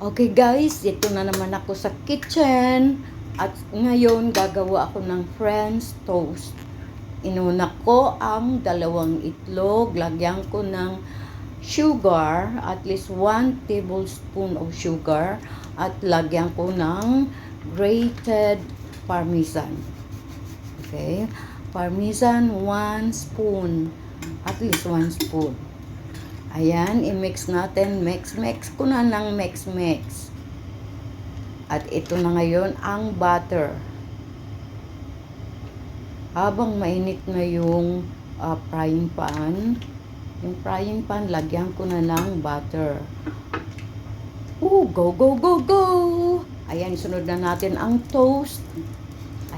Okay guys, dito na naman ako sa kitchen. At ngayon gagawa ako ng French toast. Inuna ko ang 2 itlog. Lagyan ko ng sugar, at least 1 tablespoon of sugar. At lagyan ko ng grated parmesan. Okay? Parmesan 1 spoon. At least 1 spoon. Ayan, i-mix natin. Mix ko na ng mix. At ito na ngayon ang butter. Habang mainit na yung frying pan, lagyan ko na ng butter. Go! Ayan, sunod na natin ang toast.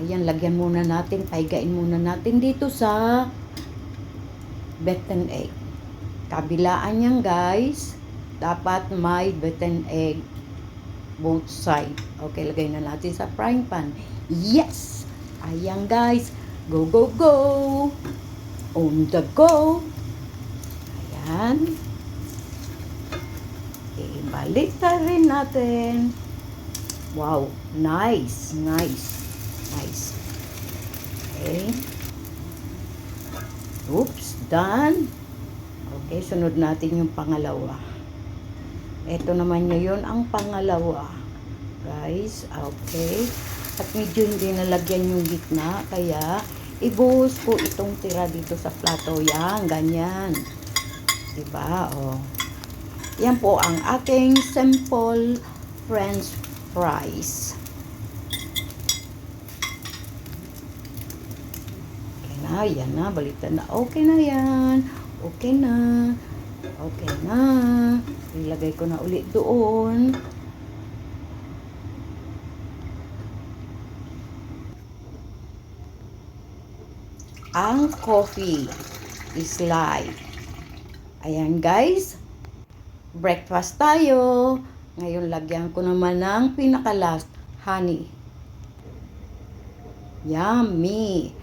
Ayan, lagyan muna natin, paigain muna natin dito sa beaten egg. Kabilaan yan guys, dapat may beaten egg both side. Okay, lagay na natin sa frying pan. Yes! Ayan guys, go! On the go! Ayan. Ibalik na rin natin. Wow, nice. Okay. Oops, done. Okay, sunod natin yung pangalawa. Ito naman ngayon ang pangalawa. Guys, okay. At medyo hindi nalagyan yung gitna, kaya ibuhos ko itong tira dito sa plato. Yan, ganyan. Diba? Oh. Yan po ang aking simple French fries. Okay na, yan na. Baliktad na. Okay na yan. Okay na. Ilagay ko na ulit doon. Ang coffee is live. Ayan guys. Breakfast tayo. Ngayon lagyan ko naman ng pinaka-last, honey. Yummy.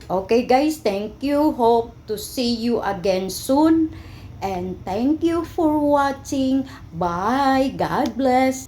Okay guys, thank you. Hope to see you again soon. And thank you for watching. Bye. God bless.